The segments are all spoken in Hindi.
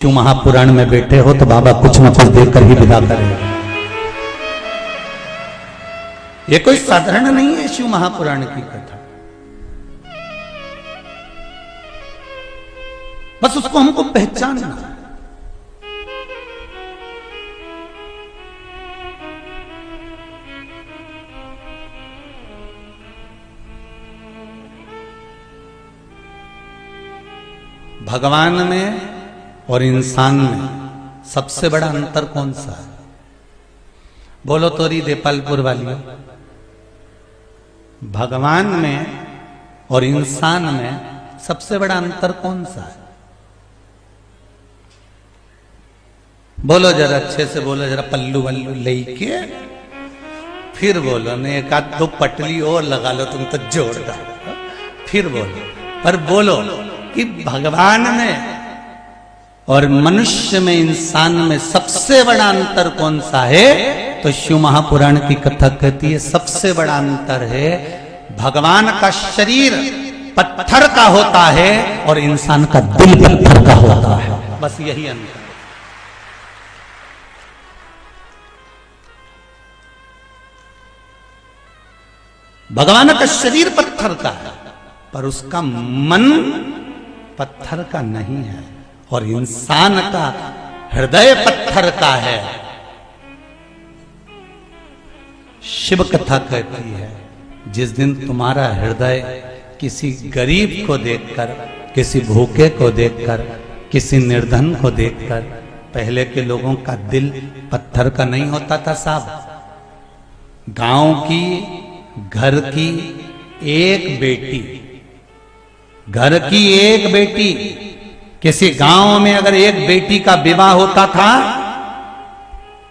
शिव महापुराण में बैठे हो तो बाबा कुछ न कुछ देकर ही विदा करेंगे। ये कोई साधारण नहीं है शिव महापुराण की कथा, बस उसको हमको पहचानना। भगवान में और इंसान में सबसे बड़ा अंतर कौन सा है? बोलो तोरी देपालपुर वाली। भगवान में और इंसान में सबसे बड़ा अंतर कौन सा है? बोलो जरा अच्छे से बोलो, जरा पल्लू वल्लू लेके फिर बोलो, नहीं एक आध दो पटली और लगा लो तुम तो जोरदार, फिर बोलो। पर बोलो कि भगवान में और मनुष्य में, इंसान में सबसे बड़ा अंतर कौन सा है? तो शिव महापुराण की कथा कहती है सबसे बड़ा अंतर है भगवान का शरीर पत्थर का होता है और इंसान का दिल पत्थर का होता है। बस यही अंतर। भगवान का शरीर पत्थर का है पर उसका मन पत्थर का नहीं है, और इंसान का हृदय पत्थर का है। शिव कथा कहती है जिस दिन तुम्हारा हृदय किसी गरीब को देखकर, किसी भूखे को देखकर, किसी निर्धन को देखकर, पहले के लोगों का दिल पत्थर का नहीं होता था साहब। गांव की, घर की एक बेटी, घर की एक बेटी, किसी गांव में अगर एक बेटी का विवाह होता था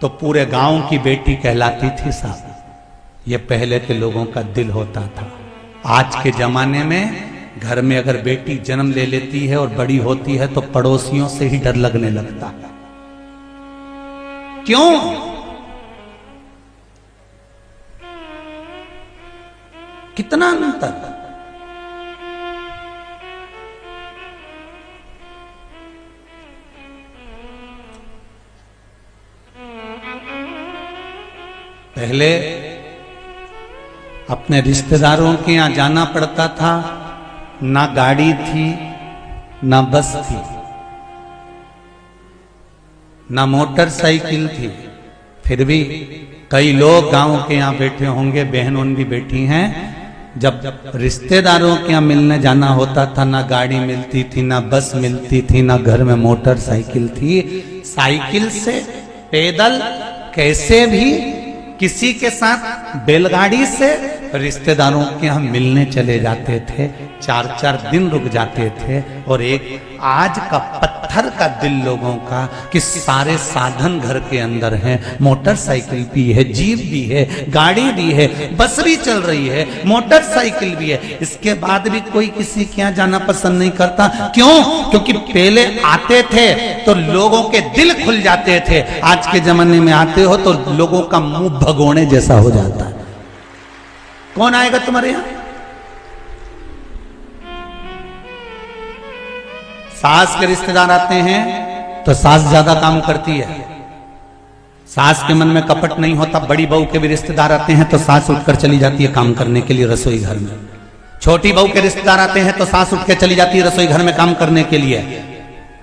तो पूरे गांव की बेटी कहलाती थी साहब। ये पहले के लोगों का दिल होता था। आज के जमाने में घर में अगर बेटी जन्म ले लेती है और बड़ी होती है तो पड़ोसियों से ही डर लगने लगता है। क्यों? कितना अंतर। पहले अपने रिश्तेदारों के यहां जाना पड़ता था, ना गाड़ी थी, ना बस थी, ना मोटरसाइकिल थी। फिर भी कई लोग गांव के यहां बैठे होंगे, बहनों भी बैठी हैं। जब रिश्तेदारों के यहां मिलने जाना होता था, ना गाड़ी मिलती थी, ना बस मिलती थी, ना घर में मोटरसाइकिल थी। साइकिल से, पैदल, कैसे भी किसी के साथ बैलगाड़ी से रिश्तेदारों के यहाँ मिलने चले जाते थे। 4-4 दिन रुक जाते थे। और एक आज का पत्थर का दिल लोगों का कि सारे साधन घर के अंदर हैं। मोटरसाइकिल भी है, जीप भी है, गाड़ी भी है, बस भी चल रही है, मोटरसाइकिल भी है। इसके बाद भी कोई किसी के यहाँ जाना पसंद नहीं करता। क्यों? क्योंकि पहले आते थे तो लोगों के दिल खुल जाते थे। आज के जमाने में आते हो तो लोगों का मुंह भगोने जैसा हो जाता है। कौन आएगा तुम्हारे यहां? सास के रिश्तेदार आते हैं तो सास ज्यादा काम करती है। सास के मन में कपट नहीं होता। बड़ी बहू के भी रिश्तेदार आते हैं तो सास उठकर चली जाती है काम करने के लिए रसोई घर में। छोटी बहू के रिश्तेदार आते हैं तो सास उठ के चली जाती है रसोई घर में काम करने के लिए।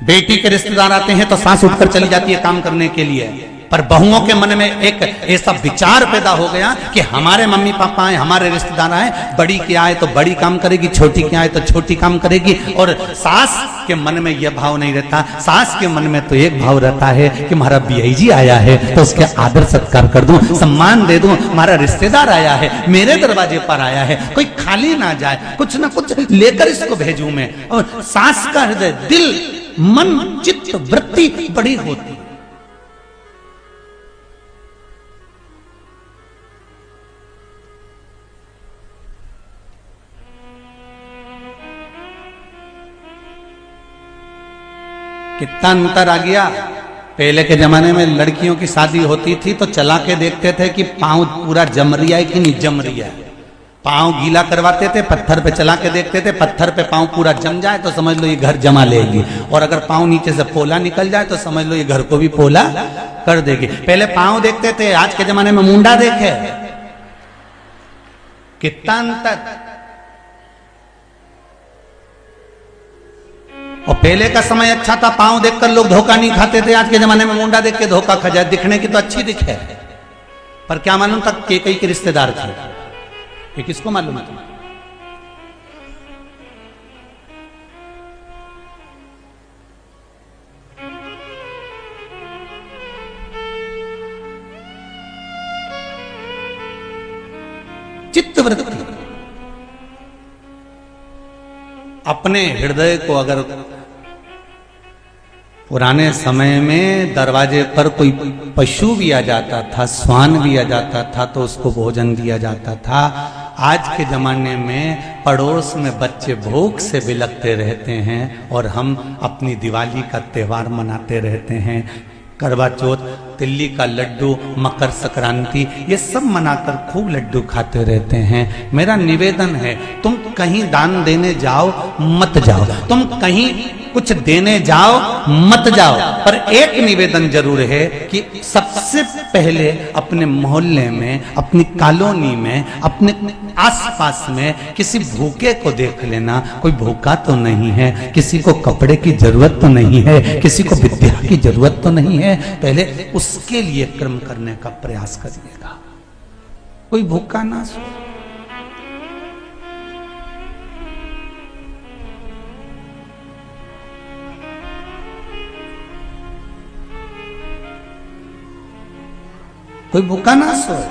बेटी के रिश्तेदार आते हैं तो सास उठकर चली जाती है काम करने के लिए। पर बहुओं के मन में एक ऐसा विचार पैदा हो गया कि हमारे मम्मी पापा आए, हमारे रिश्तेदार आए, बड़ी के आए तो बड़ी काम करेगी, छोटी के आए तो छोटी काम करेगी। और सास के मन में यह भाव नहीं रहता। सास के मन में तो एक भाव रहता है कि हमारा बीआई जी आया है तो उसके आदर सत्कार कर दूं, सम्मान दे दूं। हमारा रिश्तेदार आया है, मेरे दरवाजे पर आया है, कोई खाली ना जाए, कुछ ना कुछ लेकर इसको भेजूं मैं। और सास का हृदय, दिल, मन, चित्त, वृत्ति बड़ी होती। कितना अंतर आ गया। पहले के जमाने में लड़कियों की शादी होती थी तो चला के देखते थे कि पांव पूरा जम रिया है कि नहीं जम रिया है। पांव गीला करवाते थे, पत्थर पे चला के देखते थे, पत्थर पे पांव पूरा जम जाए तो समझ लो ये घर जमा लेगी, और अगर पांव नीचे से पोला निकल जाए तो समझ लो ये घर को भी पोला कर देगी। पहले पांव देखते थे, आज के जमाने में मुंडा देखे, कितना अंतर। और पहले का समय अच्छा था, पांव देखकर लोग धोखा नहीं खाते थे, आज के जमाने में मुंडा देख के धोखा खा जाए। दिखने की तो अच्छी दिखे, पर क्या मालूम था केकई के रिश्तेदार थे, ये किसको मालूम था। चित्तवृत्ति, अपने हृदय को अगर पुराने समय में दरवाजे पर कोई पशु भी आ जाता था, श्वान भी आ जाता था तो उसको भोजन दिया जाता था। आज के जमाने में पड़ोस में बच्चे भूख से बिलखते रहते हैं और हम अपनी दिवाली का त्योहार मनाते रहते हैं। करवा चौथ, तिल्ली का लड्डू, मकर संक्रांति, ये सब मनाकर खूब लड्डू खाते रहते हैं। मेरा निवेदन है, तुम कहीं दान देने जाओ मत जाओ, तुम कहीं कुछ देने जाओ मत जाओ, पर एक निवेदन जरूर है कि सबसे पहले अपने मोहल्ले में, अपनी कॉलोनी में, अपने आसपास में किसी भूखे को देख लेना। कोई भूखा तो नहीं है, किसी को कपड़े की जरूरत तो नहीं है, किसी को विद्या की जरूरत तो नहीं है, पहले उसके लिए कर्म करने का प्रयास करिएगा। कोई भूखा ना सो। कोई भूखा ना सोए।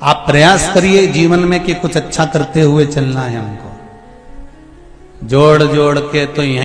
आप प्रयास करिए जीवन में कि कुछ अच्छा करते हुए चलना है हमको। जोड़ जोड़ के तो यह